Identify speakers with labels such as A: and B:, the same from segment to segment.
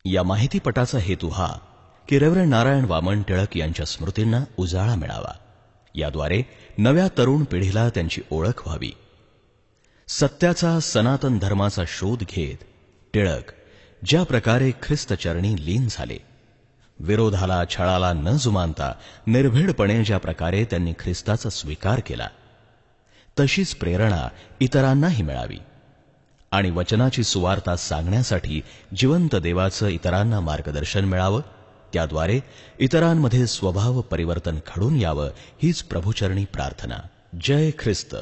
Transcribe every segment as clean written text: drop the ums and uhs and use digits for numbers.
A: या माहितीपटाचा हेतू हा की रेव्हरंड नारायण वामन टिळक यांच्या स्मृतींना उजाळा मिळावा. याद्वारे नव्या तरुण पिढीला त्यांची ओळख व्हावी. सत्याचा, सनातन धर्माचा शोध घेत टिळक ज्या प्रकारे ख्रिस्तचरणी लीन झाले, विरोधाला, छळाला न जुमानता निर्भीडपणे ज्या प्रकारे त्यांनी ख्रिस्ताचा स्वीकार केला, तशीच प्रेरणा इतरांनाही मिळावी आणि वचनाची सुवार्ता सांगण्यासाठी जिवंत देवाचं इतरांना मार्गदर्शन मिळावं. त्याद्वारे इतरांमध्ये स्वभाव परिवर्तन घडून यावं, हीच प्रभुचरणी प्रार्थना. जय ख्रिस्त.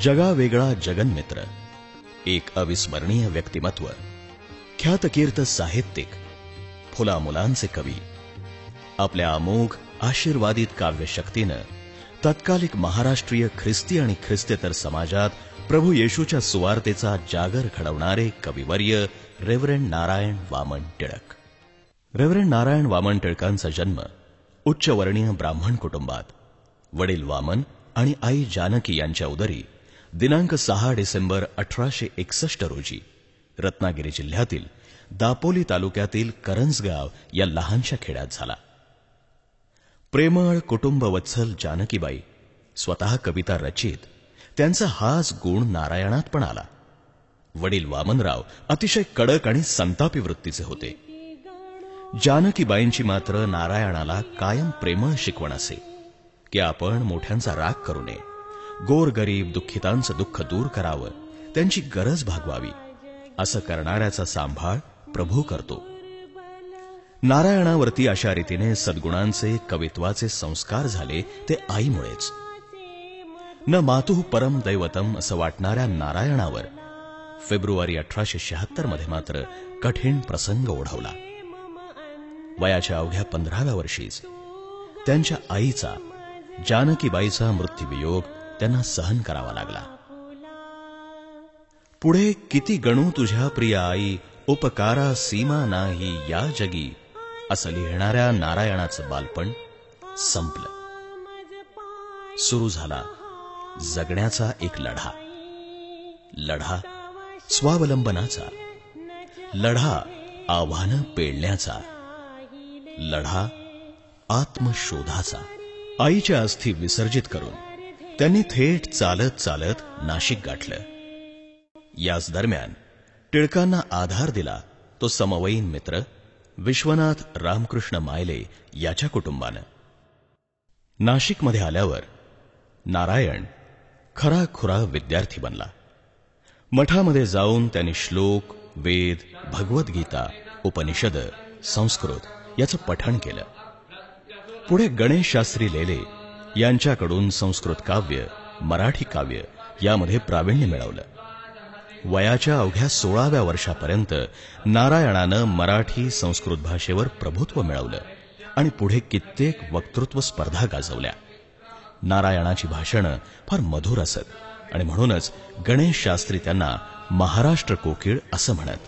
A: जगावेगळा जगन्मित्र, एक अविस्मरणीय व्यक्तिमत्व, ख्यातकीर्त साहित्यिक, फुलामुलांचे कवी, आपल्या अमोघ आशीर्वादित काव्यशक्तीनं तत्कालिक महाराष्ट्रीय ख्रिस्ती आणि ख्रिस्तेतर समाजात प्रभू येशूच्या सुवार्तेचा जागर घडवणारे कविवर्य रेव्हरंड नारायण वामन टिळक. रेव्हरंड नारायण वामन टिळकांचा जन्म उच्चवर्णीय ब्राह्मण कुटुंबात, वडील वामन आणि आई जानकी यांच्या उदरी दिनांक 6 डिसेंबर 1861 रोजी रत्नागिरी जिल्ह्यातील दापोली तालुक्यातील करंजगाव या लहानशा खेड्यात झाला. प्रेमळ कुटुंबवत्सल जानकीबाई स्वतः कविता रचित, त्यांचा हाच गुण नारायणात पण आला. वडील वामनराव अतिशय कडक आणि संतापी वृत्तीचे होते. जानकीबाईंची मात्र नारायणाला कायम प्रेमळ शिकवण असे की आपण मोठ्यांचा राग करू नये, गोरगरीब दुःखितांचं दुःख दूर करावं, त्यांची गरज भागवावी, असं करणाऱ्याचा सांभाळ प्रभू करतो. नारायणावरती अशा रीतीने सद्गुणांचे, कवित्वाचे संस्कार झाले ते आईमुळेच. न मातुः परम दैवतम असं वाटणाऱ्या नारायणावर फेब्रुवारी 1876 मध्ये मात्र कठीण प्रसंग ओढवला. वयाच्या अवघ्या 15व्या वर्षीच त्यांच्या आईचा, जानकीबाईचा मृत्यूवियोग त्यांना सहन करावा लागला. पुढे किती गणू तुझ्या प्रिय आई, उपकारा सीमा नाही या जगी, असं लिहिणाऱ्या नारायणाचं बालपण संपलं. सुरू झाला जगण्याचा एक लढा. लढा स्वावलंबनाचा, लढा आव्हानं पेलण्याचा, लढा आत्मशोधाचा. आईच्या अस्थी विसर्जित करून त्यांनी थेट चालत चालत नाशिक गाठलं. याच दरम्यान टिळकांना आधार दिला तो समवयीन मित्र विश्वनाथ रामकृष्ण मायले याच्या कुटुंबानं. नाशिकमध्ये आल्यावर नारायण खराखुरा विद्यार्थी बनला. मठामध्ये जाऊन त्यांनी श्लोक, वेद, भगवद्गीता, उपनिषद, संस्कृत याचं पठण केलं. पुढे गणेश शास्त्री लेले यांच्याकडून संस्कृत काव्य, मराठी काव्य यामध्ये प्रावीण्य मिळवलं. वयाच्या अवघ्या 16व्या वर्षापर्यंत नारायणानं मराठी, संस्कृत भाषेवर प्रभुत्व मिळवलं आणि पुढे कित्येक वक्तृत्व स्पर्धा गाजवल्या. नारायणाची भाषणं फार मधुर असत आणि म्हणूनच गणेश शास्त्री त्यांना महाराष्ट्र कोकिळ असं म्हणत.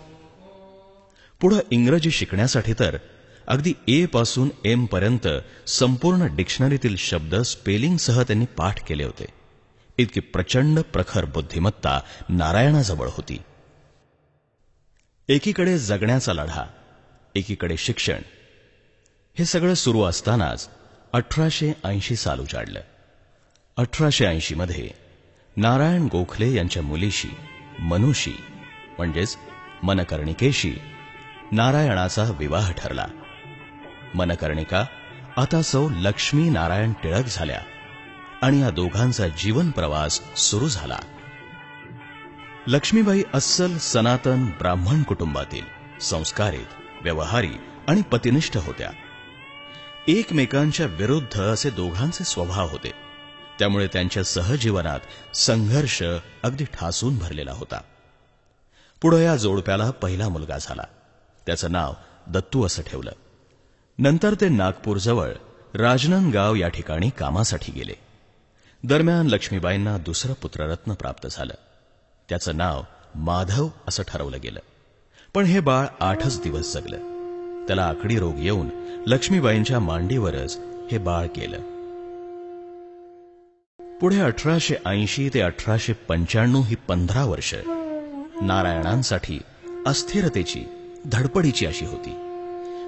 A: पुढे इंग्रजी शिकण्यासाठी तर अगदी ए पासून एम पर्यंत संपूर्ण डिक्शनरीतील शब्द स्पेलिंगसह त्यांनी पाठ केले होते. इतकी प्रचंड प्रखर बुद्धिमत्ता नारायणाजवळ होती. एकीकडे जगण्याचा लढा, एकीकडे शिक्षण, हे सगळं सुरू असतानाच 1880 साल उजाडलं. 1880 मध्ये नारायण गोखले यांच्या मुलीशी, मनुशी म्हणजेच मनकर्णिकेशी नारायणाचा विवाह ठरला. मनकर्णिका आता सौ लक्ष्मी नारायण टिळक झाल्या आणि या दोघांचा जीवन प्रवास सुरू झाला. लक्ष्मीबाई अस्सल सनातन ब्राह्मण कुटुंबातील, संस्कारित, व्यवहारी आणि पतिनिष्ठ होत्या. एकमेकांच्या विरुद्ध असे दोघांचे स्वभाव होते, त्यामुळे त्यांच्या सहजीवनात संघर्ष अगदी ठासून भरलेला होता. पुढे या जोडप्याला पहिला मुलगा झाला. त्याचं नाव दत्तू असं ठेवलं. नंतर ते नागपूरजवळ राजनंदगाव या ठिकाणी कामासाठी गेले. दरम्यान लक्ष्मीबाईंना दुसरं पुत्ररत्न प्राप्त झालं. त्याचं नाव माधव असं ठरवलं गेलं. पण हे बाळ 8च दिवस जगलं. त्याला आकडी रोग येऊन लक्ष्मीबाईंच्या मांडीवरच हे बाळ गेलं. पुढे 1880 ते 1895 ही 15 वर्ष नारायणांसाठी अस्थिरतेची, धडपडीची अशी होती.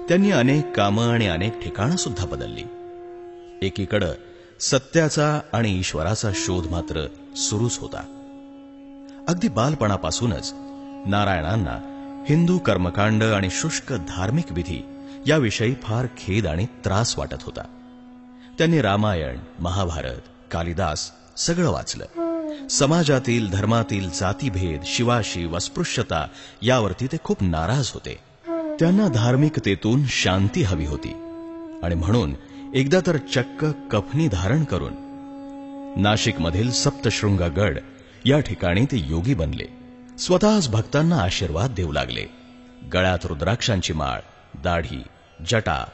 A: त्यांनी अनेक कामं आणि अनेक ठिकाणं सुद्धा बदलली. एकीकडं सत्याचा आणि ईश्वराचा शोध मात्र सुरूच होता. अगदी बालपणापासूनच नारायणांना हिंदू कर्मकांड आणि शुष्क धार्मिक विधी याविषयी फार खेद आणि त्रास वाटत होता. त्यांनी रामायण, महाभारत, कालिदास सगळं वाचलं. समाजातील, धर्मातील जातीभेद, शिवाशिव, अस्पृश्यता यावरती ते खूप नाराज होते. त्यांना धार्मिकतेतून शांती हवी होती आणि म्हणून एकदा तर चक्क कफनी धारण करून नाशिकमधील सप्तशृंग गड या ठिकाणी ते योगी बनले. स्वतःच भक्तांना आशीर्वाद देऊ लागले. गळ्यात रुद्राक्षांची माळ, दाढी, जटा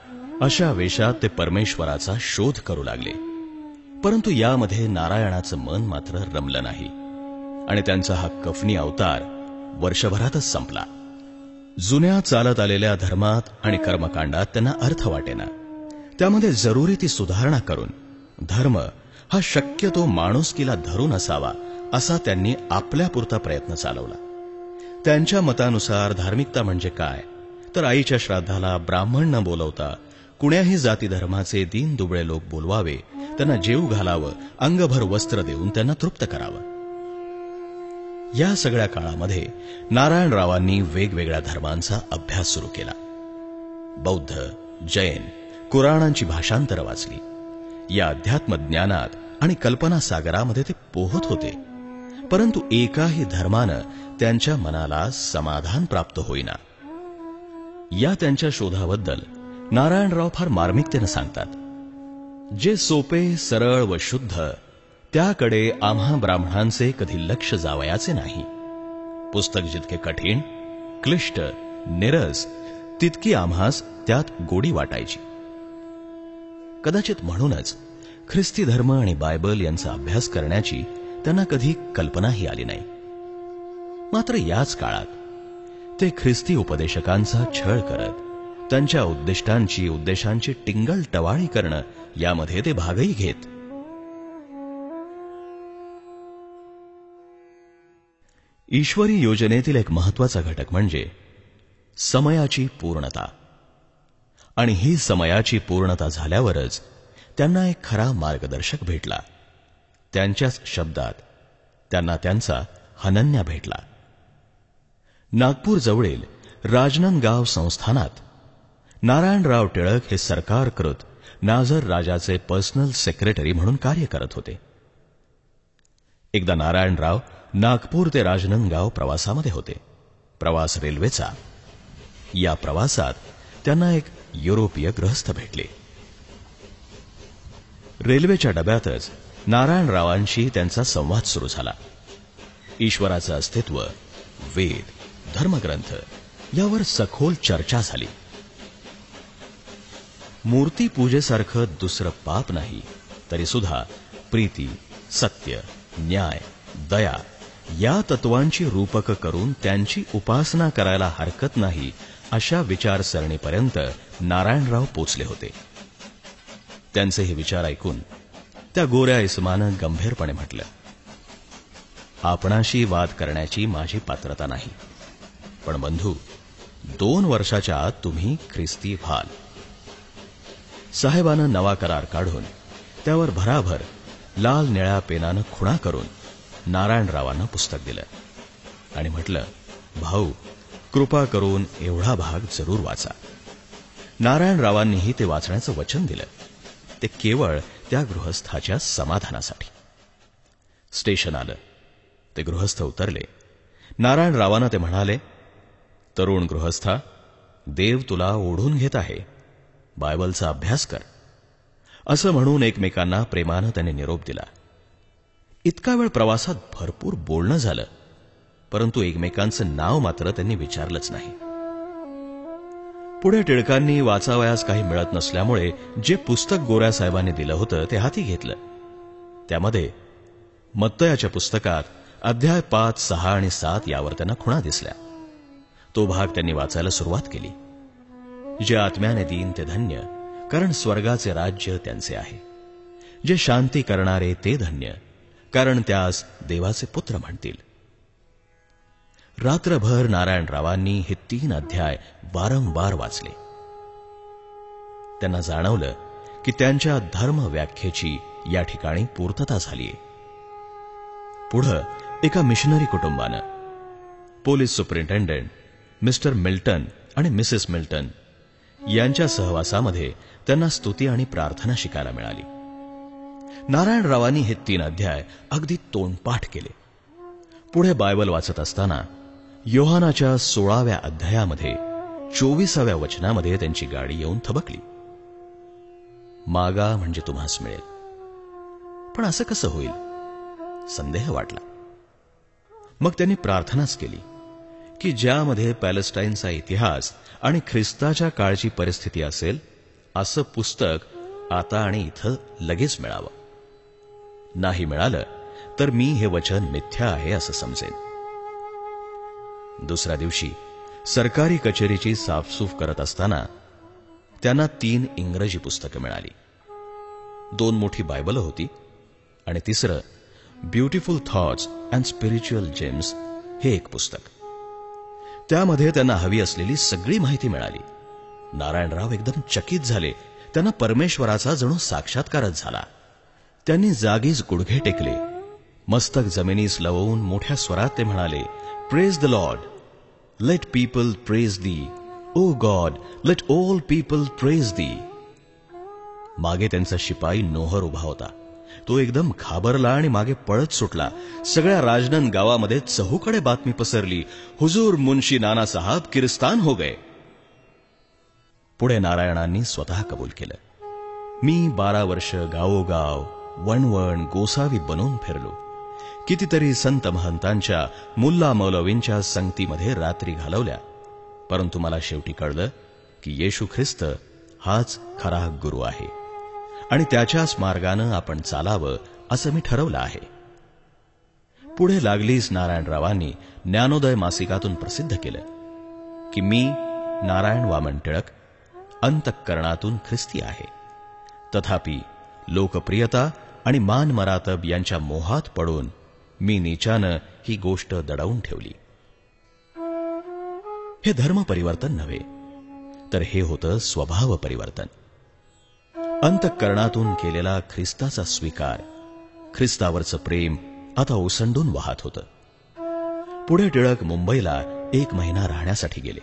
A: अशा वेशात ते परमेश्वराचा शोध करू लागले. परंतु यामध्ये नारायणाचं मन मात्र रमलं नाही आणि त्यांचा हा कफनी अवतार वर्षभरातच संपला. जुन्या चालत आलेल्या धर्मात आणि कर्मकांडात त्यांना अर्थ वाटेना. त्यामध्ये जरुरी ती सुधारणा करून धर्म हा शक्यतो माणुसकीला धरून असावा असा त्यांनी आपल्यापुरता प्रयत्न चालवला. त्यांच्या मतानुसार धार्मिकता म्हणजे काय, तर आईच्या श्राद्धाला ब्राह्मण न बोलवता कुण्याही जाती धर्माचे दीन दुबळे लोक बोलवावे, त्यांना जेव घालावं, अंगभर वस्त्र देऊन त्यांना तृप्त करावं. या सगळ्या काळामध्ये नारायणरावांनी वेगवेगळ्या धर्मांचा अभ्यास सुरू केला. बौद्ध, जैन, कुराणांची भाषांतरं वाचली. या अध्यात्म ज्ञानात आणि कल्पना सागरामध्ये ते पोहत होते. परंतु एकाही धर्मानं त्यांच्या मनाला समाधान प्राप्त होईना. या त्यांच्या शोधाबद्दल नारायणराव फार मार्मिकतेनं सांगतात. जे सोपे, सरळ व शुद्ध त्याकडे आम्हा ब्राह्मणांचे कधी लक्ष जावयाचे नाही. पुस्तक जितके कठीण, क्लिष्ट, निरस तितकी आम्हास त्यात गोडी वाटायची. कदाचित म्हणूनच ख्रिस्ती धर्म आणि बायबल यांचा अभ्यास करण्याची त्यांना कधी कल्पनाही आली नाही. मात्र याच काळात ते ख्रिस्ती उपदेशकांचा छळ करत त्यांच्या उद्देशांची टिंगल टवाळी करणं यामध्ये ते भागही घेत. ईश्वरी योजनेतील एक महत्वाचा घटक म्हणजे समयाची पूर्णता. आणि ही समयाची पूर्णता झाल्यावरच त्यांना एक खरा मार्गदर्शक भेटला. त्यांच्याच शब्दात त्यांना त्यांचा हनन्या भेटला. नागपूर जवळील राजनंदगाव संस्थानात नारायणराव टिळक हे सरकारकृत नाझर राजाचे पर्सनल सेक्रेटरी म्हणून कार्य करत होते. एकदा नारायणराव नागपूर ते राजनंदगाव प्रवासामध्ये होते. प्रवास रेल्वेचा. या प्रवासात त्यांना एक युरोपीय गृहस्थ भेटले. रेल्वेच्या डब्यातच नारायणरावांशी त्यांचा संवाद सुरू झाला. ईश्वराचं अस्तित्व, वेद, धर्मग्रंथ यावर सखोल चर्चा झाली. मूर्तीपूजेसारखं दुसरं पाप नाही, तरी सुद्धा प्रीती, सत्य, न्याय, दया या तत्वांची रूपक करून त्यांची उपासना करायला हरकत नाही अशा विचारसरणीपर्यंत नारायणराव पोचले होते. त्यांचे हे विचार ऐकून त्या गोऱ्या इसमानं गंभीरपणे म्हटलं, आपणाशी वाद करण्याची माझी पात्रता नाही, पण बंधू 2 वर्षाच्या आत तुम्ही ख्रिस्ती व्हाल. साहेबानं नवा करार काढून त्यावर भराभर लाल निळ्या पेनानं खुणा करून नारायणरावांना पुस्तक दिलं आणि म्हटलं, भाऊ, कृपा करून एवढा भाग जरूर वाचा. नारायणरावांनीही ते वाचण्याचं वचन दिलं. ते केवळ त्या गृहस्थाच्या समाधानासाठी. स्टेशन आलं. ते गृहस्थ उतरले. नारायणरावांना ते म्हणाले, तरुण गृहस्था, देव तुला ओढून घेत आहे, बायबलचा अभ्यास कर. असं म्हणून एकमेकांना प्रेमानं त्याने निरोप दिला. इतका वेळ प्रवासात भरपूर बोलणं झालं, परंतु एकमेकांचं नाव मात्र त्यांनी विचारलंच नाही. पुढे टिळकांनी वाचावयास काही मिळत नसल्यामुळे जे पुस्तक गोऱ्या साहेबांनी दिलं होतं ते हाती घेतलं. त्यामध्ये मत्तयाच्या पुस्तकात अध्याय 5, 6 आणि 7 यावर त्यांना खुणा दिसल्या. तो भाग त्यांनी वाचायला सुरुवात केली. जे आत्म्याने देईन ते धन्य, कारण स्वर्गाचे राज्य त्यांचे आहे. जे शांती करणारे ते धन्य, कारण त्यास देवाचे पुत्र म्हणतील. रात्रभर नारायणरावांनी हे 3 अध्याय वारंवार वाचले. त्यांना जाणवलं की त्यांच्या धर्म व्याख्येची या ठिकाणी पूर्तता झालीय. पुढं एका मिशनरी कुटुंबानं पोलीस सुपरिंटेंडंट मिस्टर मिल्टन आणि मिसेस मिल्टन यांच्या सहवासामध्ये त्यांना स्तुती आणि प्रार्थना शिकायला मिळाली. नारायणरावांनी हे 3 अध्याय अगदी तोंडपाठ केले. पुढे बायबल वाचत असताना योहानाच्या 16व्या अध्यायामध्ये 24व्या वचनामध्ये त्यांची गाडी येऊन थबकली. मागा म्हणजे तुम्हास मिळेल. पण असं कसं होईल? संदेह वाटला. मग त्यांनी प्रार्थनाच केली की ज्यामध्ये पॅलेस्टाईनचा इतिहास आणि ख्रिस्ताच्या काळची परिस्थिती असेल असं पुस्तक आता आणि इथं लगेच मिळावं. नाही मिळालं तर मी हे वचन मिथ्या आहे असं समजेन. दुसऱ्या दिवशी सरकारी कचेरीची साफसूफ करत असताना त्यांना 3 इंग्रजी पुस्तकं मिळाली. 2 मोठी बायबल होती आणि तिसरं beautiful thoughts and spiritual James हे एक पुस्तक. त्यामध्ये त्यांना हवी असलेली सगळी माहिती मिळाली. नारायणराव एकदम चकित झाले. त्यांना परमेश्वराचा जणू साक्षात्कारच झाला. त्यांनी जागीच गुडघे टेकले. मस्तक जमिनीस लवून मोठ्या स्वरात ते म्हणाले, praise the lord, let people praise thee, O God, let all people praise thee. मागे त्यांचा शिपाई नोहर उभा होता. तो एकदम घाबरला आणि मागे पळत सुटला. सगळ्या राजनंद गावामध्ये चहूकडे बातमी पसरली, हुजूर मुन्शी नाना साहब किरस्तान हो गए. पुढे नारायणांनी स्वतः कबूल केलं, मी 12 वर्ष गावोगाव वणवण गोसावी बनून फिरलो. कितीतरी संत महंतांच्या मुल्ला मौलवींच्या संगतीमध्ये रात्री घालवल्या. परंतु मला शेवटी कळलं की येशू ख्रिस्त हाच खरा गुरु आहे आणि त्याच्याच मार्गानं आपण चालावं असं मी ठरवलं आहे. पुढे लागलीच नारायणरावांनी ज्ञानोदय मासिकातून प्रसिद्ध केलं की मी नारायण वामन टिळक अंतःकरणातून ख्रिस्ती आहे. तथापि लोकप्रियता आणि मान मरातब यांच्या मोहात पडून मी नीचानं ही गोष्ट दडवून ठेवली. हे धर्म परिवर्तन नव्हे, तर हे होतं स्वभाव परिवर्तन. अंतःकरणातून केलेला ख्रिस्ताचा स्वीकार, ख्रिस्तावरचं प्रेम आता ओसंडून वाहत होतं. पुढे टिळक मुंबईला 1 महिना राहण्यासाठी गेले.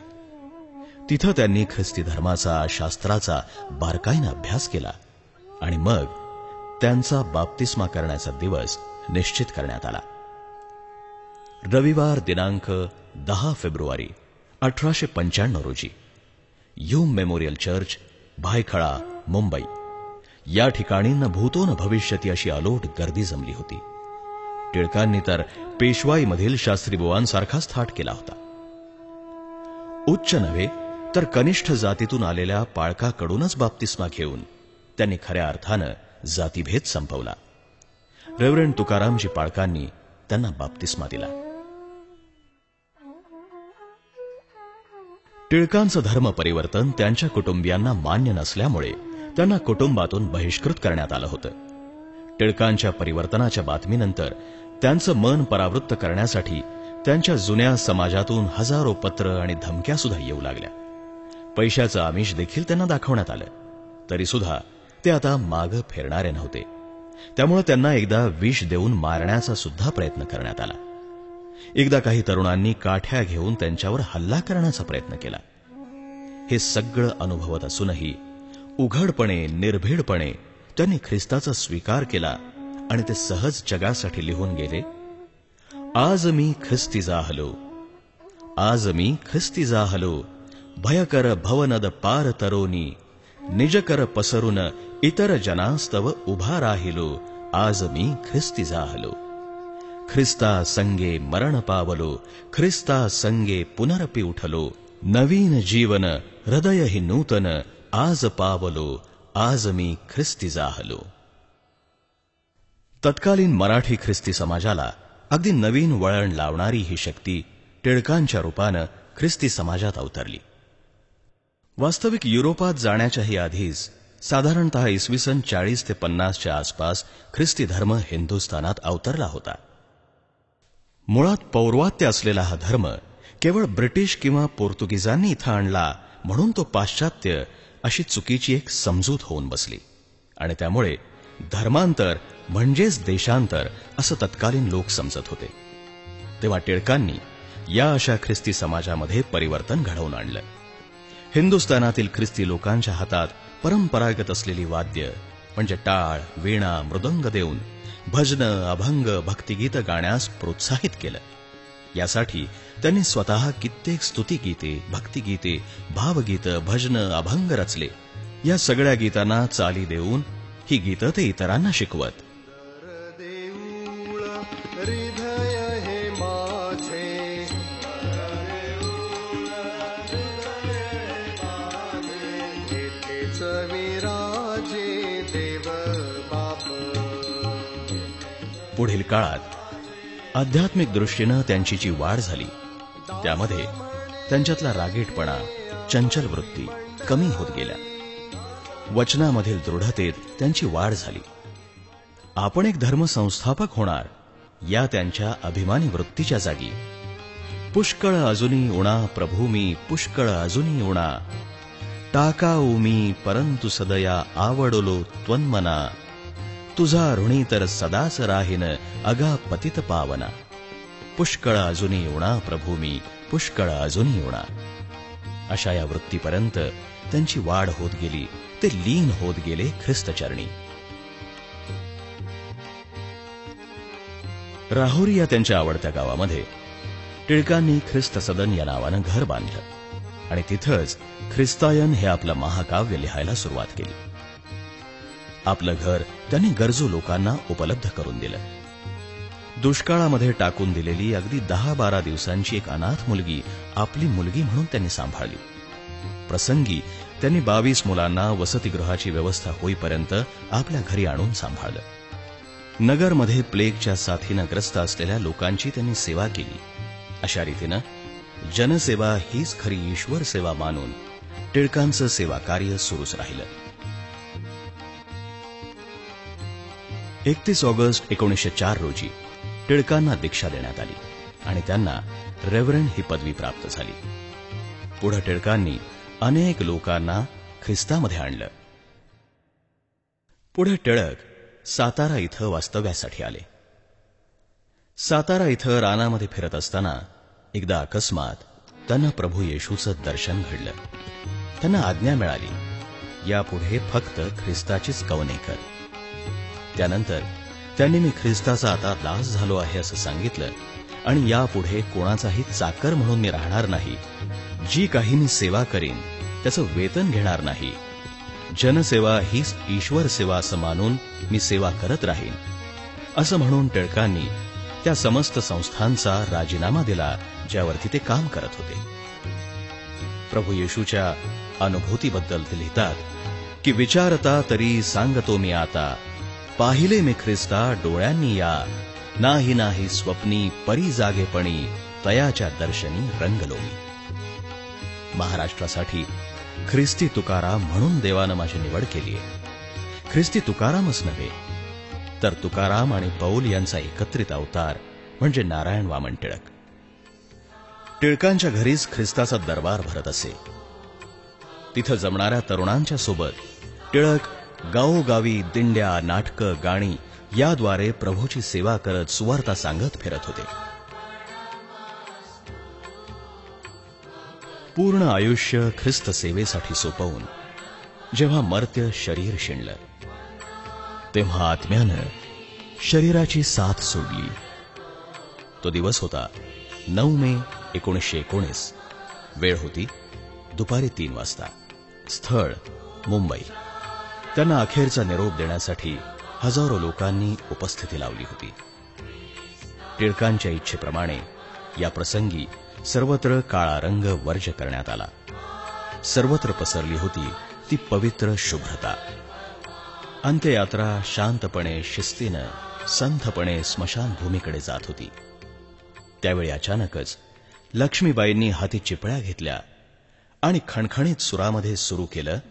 A: तिथं त्यांनी ख्रिस्ती धर्माचा, शास्त्राचा बारकाईनं अभ्यास केला आणि मग त्यांचा बाप्तिस्मा करण्याचा दिवस निश्चित करण्यात आला. रविवार दिनांक 10 फेब्रुवारी 1895 रोजी Hume memorial church, Byculla, Mumbai या ठिकाणी न भूतो न भविष्यती अशी अलोट गर्दी जमली होती. टिळकांनी तर पेशवाईमधील शास्त्रीबुवांसारखाच थाट केला होता. उच्च नव्हे तर कनिष्ठ जातीतून आलेल्या पाळकाकडूनच बाप्तिस्मा घेऊन त्यांनी खऱ्या अर्थानं जातीभेद संपवला. रेव्हरंड तुकारामजी पाळकांनी त्यांना बाप्तिस्मा दिला. टिळकांचं धर्म परिवर्तन त्यांच्या कुटुंबियांना मान्य नसल्यामुळे त्यांना कुटुंबातून बहिष्कृत करण्यात आलं होतं. टिळकांच्या परिवर्तनाच्या बातमीनंतर त्यांचं मन परावृत्त करण्यासाठी त्यांच्या जुन्या समाजातून हजारो पत्र आणि धमक्या सुद्धा येऊ लागल्या. पैशाचं आमिष देखील त्यांना दाखवण्यात आलं. तरी सुद्धा ते आता मागं फिरणारे नव्हते. त्यामुळे त्यांना एकदा विष देऊन मारण्याचा सुद्धा प्रयत्न करण्यात आला. एकदा काही तरुणांनी काठ्या घेऊन त्यांच्यावर हल्ला करण्याचा प्रयत्न केला. हे सगळं अनुभवत असूनही उघडपणे, निर्भीडपणे त्यांनी ख्रिस्ताचा स्वीकार केला आणि ते सहज जगासाठी लिहून गेले, आज मी ख्रिस्ती जाहलो, आज मी ख्रिस्ती जाहलो, भयकर भवनद पार तरोनी, निजकर पसरून इतर जनास्तव उभा राहिलो, आज मी ख्रिस्ती जाहलो. ख्रिस्ता संगे मरण पावलो, ख्रिस्ता संगे पुनरपि उठलो, नवीन जीवन हृदय हि नूतन, आज पावलो, आज मी ख्रिस्ती जाहलो. तत्कालीन मराठी ख्रिस्ती समाजाला अगदी नवीन वळण लावणारी ही शक्ती टिळकांच्या रूपानं ख्रिस्ती समाजात अवतरली. वास्तविक युरोपात जाण्याच्याही आधीच साधारणतः इसवी सन 40 ते 50 च्या आसपास ख्रिस्ती धर्म हिंदुस्थानात अवतरला होता. मुळात पौर्वात्य असलेला हा धर्म केवळ ब्रिटिश किंवा पोर्तुगीजांनी इथं आणला म्हणून तो पाश्चात्य अशी चुकीची एक समजूत होऊन बसली आणि त्यामुळे धर्मांतर म्हणजेच देशांतर असं तत्कालीन लोक समजत होते. तेव्हा टिळकांनी या अशा ख्रिस्ती समाजामध्ये परिवर्तन घडवून आणलं. हिंदुस्थानातील ख्रिस्ती लोकांच्या हातात परंपरागत असलेली वाद्य म्हणजे टाळ, वीणा, मृदंग देऊन भजनं, अभंग, भक्तिगीत गाण्यास प्रोत्साहित केलं. यासाठी त्यांनी स्वतः कित्येक स्तुतिगीते, भक्तिगीते, भावगीतं, भजनं, अभंग रचले. या सगळ्या गीतांना चाली देऊन ही गीतं ते इतरांना शिकवत. पुढील काळात आध्यात्मिक दृष्टीनं त्यांची जी वाढ झाली त्यामध्ये त्यांच्यातला रागीटपणा, चंचल वृत्ती कमी होत गेल्या. वचनामधील दृढतेत त्यांची वाढ झाली. आपण एक धर्मसंस्थापक होणार या त्यांच्या अभिमानी वृत्तीच्या जागी पुष्कळ अजुनी उणा प्रभू मी, पुष्कळ अजुनी उणा टाकाऊ मी, परंतु सदया आवडलो त्वन्मना, तुझा ऋणी तर सदाच राहीन अगा पतित पावना, पुष्कळ अजुनी उणा प्रभू मी, पुष्कळ अजुनी उणा. अशा या वृत्तीपर्यंत त्यांची वाढ होत गेली. ते लीन होत गेले ख्रिस्तचरणी. राहुरी या त्यांच्या आवडत्या गावामध्ये टिळकांनी ख्रिस्त सदन या नावानं घर बांधलं आणि तिथंच ख्रिस्तायन हे आपलं महाकाव्य लिहायला सुरुवात केली. आपलं घर त्यांनी गरजू लोकांना उपलब्ध करून दिलं. दुष्काळामध्ये टाकून दिलेली अगदी 10-12 दिवसांची एक अनाथ मुलगी आपली मुलगी म्हणून त्यांनी सांभाळली. प्रसंगी त्यांनी 22 मुलांना वसतिगृहाची व्यवस्था होईपर्यंत आपल्या घरी आणून सांभाळलं. नगरमध्ये प्लेगच्या साथीनं ग्रस्त असलेल्या लोकांची त्यांनी सेवा केली. अशा रीतीनं जनसेवा हीच खरी ईश्वर सेवा मानून टिळकांचं सेवा कार्य सुरूच राहिलं. 31 ऑगस्ट 1904 रोजी टिळकांना दीक्षा देण्यात आली आणि त्यांना रेव्हरंड ही पदवी प्राप्त झाली. पुढे टिळकांनी अनेक लोकांना ख्रिस्तामध्ये आणलं. पुढे टिळक सातारा इथं वास्तव्यासाठी आले. सातारा इथं रानामध्ये फिरत असताना एकदा अकस्मात त्यांना प्रभू येशूचं दर्शन घडलं. त्यांना आज्ञा मिळाली, यापुढे फक्त ख्रिस्ताचीच कवने कर. त्यानंतर त्यांनी मी ख्रिस्ताचा आता दास झालो आहे असं सांगितलं आणि यापुढे कोणाचाही चाकर म्हणून मी राहणार नाही. जी काही मी सेवा करीन त्याचं वेतन घेणार नाही. जनसेवा हीच ईश्वर सेवा असं मानून मी सेवा करत राहीन असं म्हणून टिळकांनी त्या समस्त संस्थांचा राजीनामा दिला ज्यावरती ते काम करत होते. प्रभू येशूच्या अनुभूतीबद्दल ते लिहितात की विचारता तरी सांगतो मी आता, पाहिले मी ख्रिस्ता डोळ्यांनी या, नाही नाही स्वप्नी परी जागेपणी तयाच्या दर्शनी रंगलो मी. महाराष्ट्रासाठी ख्रिस्ती तुकाराम म्हणून देवानं माझी निवड केली आहे. ख्रिस्ती तुकारामच नव्हे तर तुकाराम आणि पौल यांचा एकत्रित अवतार म्हणजे नारायण वामन टिळक. टिळकांच्या घरीच ख्रिस्ताचा दरबार भरत असे. तिथं जमणाऱ्या तरुणांच्या सोबत टिळक गावोगावी दिंड्या, नाटकं, गाणी याद्वारे प्रभूची सेवा करत सुवार्ता सांगत फिरत होते. पूर्ण आयुष्य ख्रिस्त सेवेसाठी सोपवून जेव्हा मर्त्य शरीर शिणलं तेव्हा आत्म्यानं शरीराची साथ सोडली. तो दिवस होता 9 मे 1919. वेळ होती दुपारी 3 वाजता. स्थळ मुंबई. त्यांना अखेरचा निरोप देण्यासाठी हजारो लोकांनी उपस्थिती लावली होती. टिळकांच्या इच्छेप्रमाणे या प्रसंगी सर्वत्र काळा रंग वर्ज करण्यात आला. सर्वत्र पसरली होती ती पवित्र शुभ्रता. अंत्ययात्रा शांतपणे शिस्तीनं संथपणे स्मशानभूमीकडे जात होती. त्यावेळी अचानकच लक्ष्मीबाईंनी हाती चिपळ्या घेतल्या आणि खणखणीत सुरामध्ये सुरू केलं, «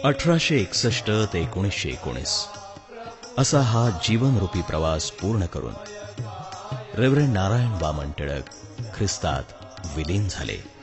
A: 1861 ते 1919 असा हा जीवनरूपी प्रवास पूर्ण करून रेव्हरंड नारायण वामन टिळक ख्रिस्तात विलीन झाले.